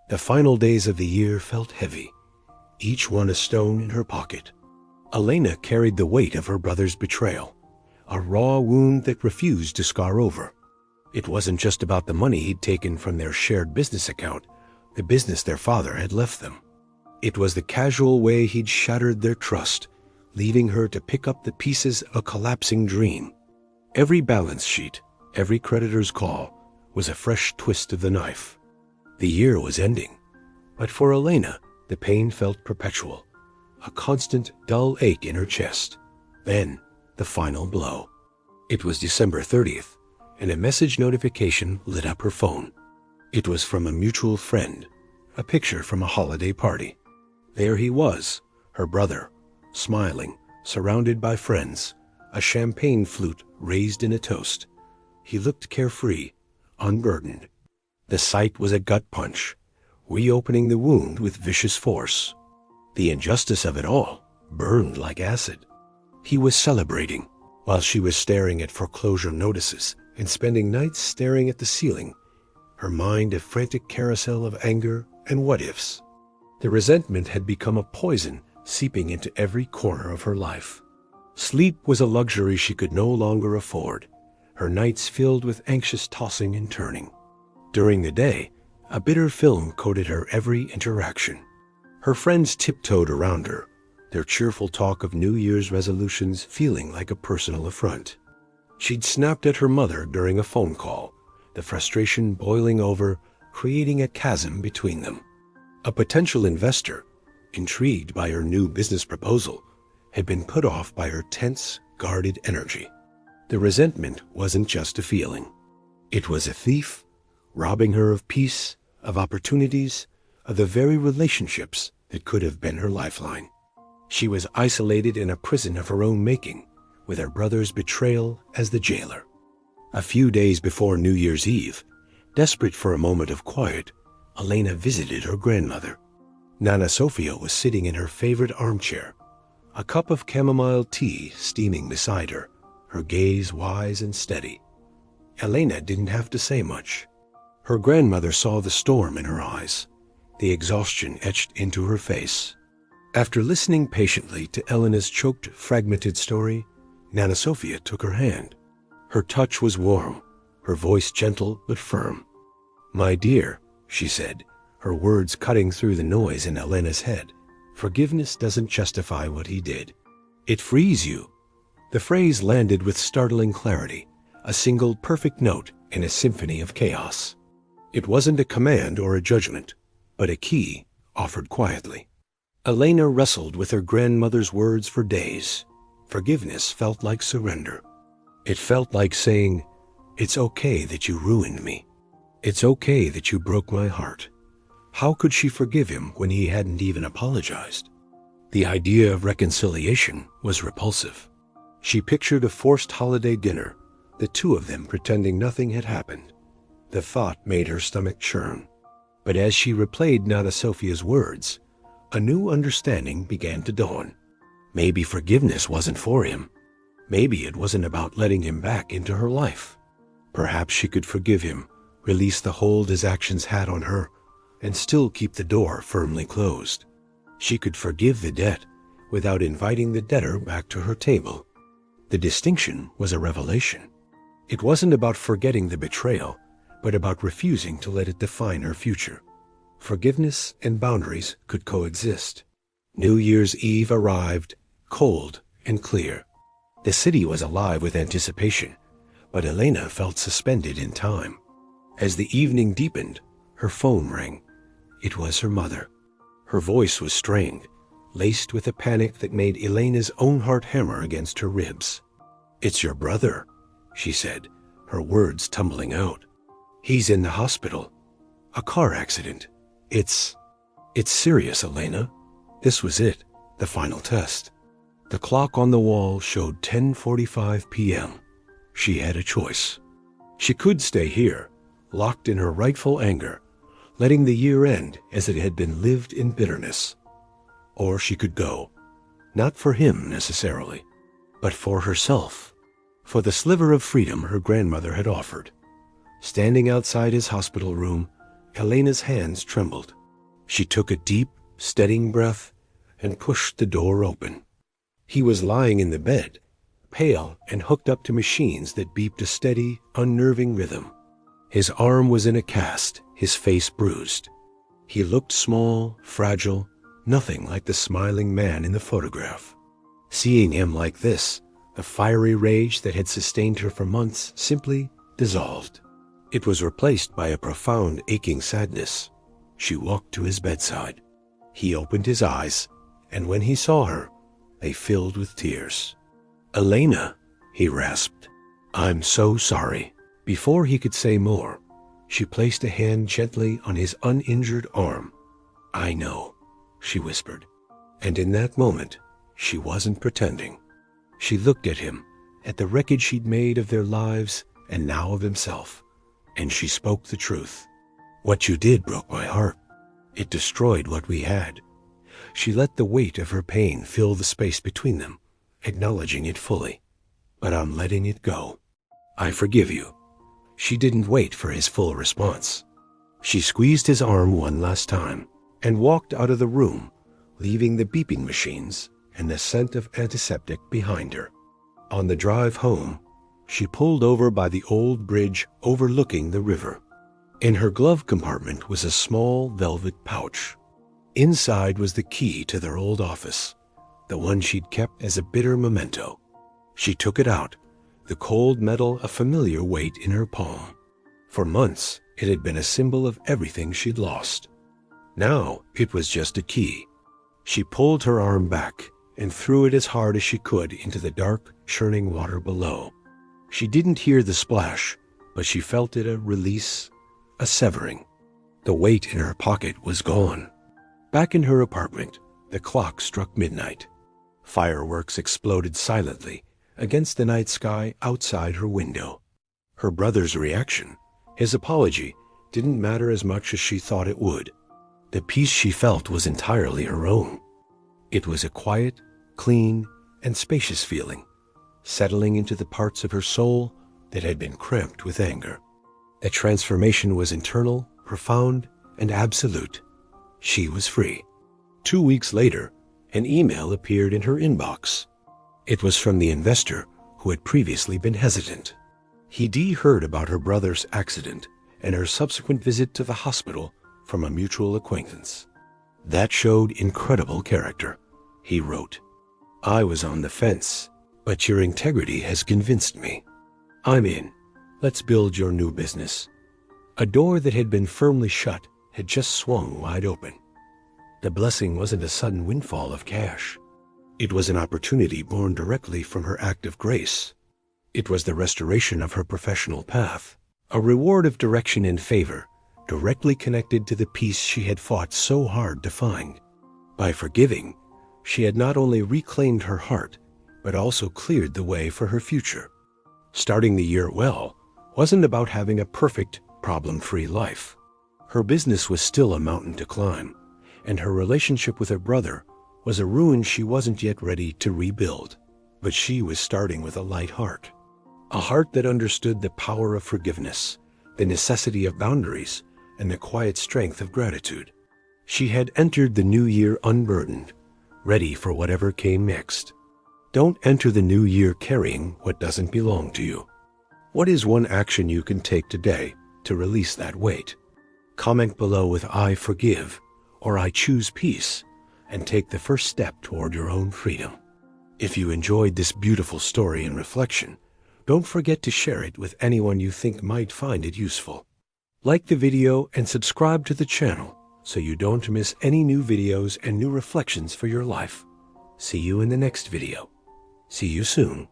The final days of the year felt heavy, each one a stone in her pocket. Elena carried the weight of her brother's betrayal, a raw wound that refused to scar over. It wasn't just about the money he'd taken from their shared business account, the business their father had left them. It was the casual way he'd shattered their trust, leaving her to pick up the pieces of a collapsing dream. Every balance sheet, every creditor's call, was a fresh twist of the knife. The year was ending, but for Elena, the pain felt perpetual, a constant dull ache in her chest. Then, the final blow. It was December 30th, and a message notification lit up her phone. It was from a mutual friend, a picture from a holiday party. There he was, her brother, smiling, surrounded by friends, a champagne flute raised in a toast. He looked carefree, unburdened. The sight was a gut punch, reopening the wound with vicious force. The injustice of it all burned like acid. He was celebrating, while she was staring at foreclosure notices and spending nights staring at the ceiling, her mind a frantic carousel of anger and what-ifs. The resentment had become a poison seeping into every corner of her life. Sleep was a luxury she could no longer afford, her nights filled with anxious tossing and turning. During the day, a bitter film coated her every interaction. Her friends tiptoed around her, their cheerful talk of New Year's resolutions feeling like a personal affront. She'd snapped at her mother during a phone call, the frustration boiling over, creating a chasm between them. A potential investor, intrigued by her new business proposal, had been put off by her tense, guarded energy. The resentment wasn't just a feeling. It was a thief, robbing her of peace, of opportunities, of the very relationships that could have been her lifeline. She was isolated in a prison of her own making, with her brother's betrayal as the jailer. A few days before New Year's Eve, desperate for a moment of quiet, Elena visited her grandmother. Nana Sofia was sitting in her favorite armchair, a cup of chamomile tea steaming beside her, her gaze wise and steady. Elena didn't have to say much. Her grandmother saw the storm in her eyes, the exhaustion etched into her face. After listening patiently to Elena's choked, fragmented story, Nana Sofia took her hand. Her touch was warm, her voice gentle but firm. "My dear," she said, her words cutting through the noise in Elena's head, "forgiveness doesn't justify what he did. It frees you." The phrase landed with startling clarity, a single perfect note in a symphony of chaos. It wasn't a command or a judgment, but a key offered quietly. Elena wrestled with her grandmother's words for days. Forgiveness felt like surrender. It felt like saying, "It's okay that you ruined me. It's okay that you broke my heart." How could she forgive him when he hadn't even apologized? The idea of reconciliation was repulsive. She pictured a forced holiday dinner, the two of them pretending nothing had happened. The thought made her stomach churn. But as she replayed Nana Sofia's words, a new understanding began to dawn. Maybe forgiveness wasn't for him. Maybe it wasn't about letting him back into her life. Perhaps she could forgive him, release the hold his actions had on her, and still keep the door firmly closed. She could forgive the debt without inviting the debtor back to her table. The distinction was a revelation. It wasn't about forgetting the betrayal, but about refusing to let it define her future. Forgiveness and boundaries could coexist. New Year's Eve arrived, cold and clear. The city was alive with anticipation, but Elena felt suspended in time. As the evening deepened, her phone rang. It was her mother. Her voice was strained, laced with a panic that made Elena's own heart hammer against her ribs. "It's your brother," she said, her words tumbling out. "He's in the hospital. A car accident. It's serious, Elena." This was it, the final test. The clock on the wall showed 10:45 p.m. She had a choice. She could stay here, locked in her rightful anger, letting the year end as it had been lived in bitterness. Or she could go, not for him necessarily, but for herself, for the sliver of freedom her grandmother had offered. Standing outside his hospital room, Elena's hands trembled. She took a deep, steadying breath and pushed the door open. He was lying in the bed, pale and hooked up to machines that beeped a steady, unnerving rhythm. His arm was in a cast, his face bruised. He looked small, fragile, nothing like the smiling man in the photograph. Seeing him like this, the fiery rage that had sustained her for months simply dissolved. It was replaced by a profound, aching sadness. She walked to his bedside. He opened his eyes, and when he saw her, they filled with tears. "Elena," he rasped, "I'm so sorry." Before he could say more, she placed a hand gently on his uninjured arm. "I know," she whispered. And in that moment, she wasn't pretending. She looked at him, at the wreckage he'd made of their lives and now of himself, and she spoke the truth. "What you did broke my heart. It destroyed what we had." She let the weight of her pain fill the space between them, acknowledging it fully. "But I'm letting it go. I forgive you." She didn't wait for his full response. She squeezed his arm one last time and walked out of the room, leaving the beeping machines and the scent of antiseptic behind her. On the drive home, she pulled over by the old bridge overlooking the river. In her glove compartment was a small velvet pouch. Inside was the key to their old office, the one she'd kept as a bitter memento. She took it out, the cold metal a familiar weight in her palm. For months, it had been a symbol of everything she'd lost. Now, it was just a key. She pulled her arm back and threw it as hard as she could into the dark, churning water below. She didn't hear the splash, but she felt it a release, a severing. The weight in her pocket was gone. Back in her apartment, the clock struck midnight. Fireworks exploded silently against the night sky outside her window. Her brother's reaction, his apology, didn't matter as much as she thought it would. The peace she felt was entirely her own. It was a quiet, clean, and spacious feeling, settling into the parts of her soul that had been cramped with anger. The transformation was internal, profound, and absolute. She was free. 2 weeks later, an email appeared in her inbox. It was from the investor who had previously been hesitant. He'd heard about her brother's accident and her subsequent visit to the hospital from a mutual acquaintance. "That showed incredible character," he wrote. "I was on the fence, but your integrity has convinced me. I'm in. Let's build your new business." A door that had been firmly shut had just swung wide open. The blessing wasn't a sudden windfall of cash. It was an opportunity born directly from her act of grace. It was the restoration of her professional path, a reward of direction and favor, directly connected to the peace she had fought so hard to find. By forgiving, she had not only reclaimed her heart, but also cleared the way for her future. Starting the year well wasn't about having a perfect, problem-free life. Her business was still a mountain to climb, and her relationship with her brother was a ruin she wasn't yet ready to rebuild. But she was starting with a light heart, a heart that understood the power of forgiveness, the necessity of boundaries, and the quiet strength of gratitude. She had entered the new year unburdened, ready for whatever came next. Don't enter the new year carrying what doesn't belong to you. What is one action you can take today to release that weight? Comment below with "I forgive" or "I choose peace," and take the first step toward your own freedom. If you enjoyed this beautiful story and reflection, don't forget to share it with anyone you think might find it useful. Like the video and subscribe to the channel so you don't miss any new videos and new reflections for your life. See you in the next video. See you soon.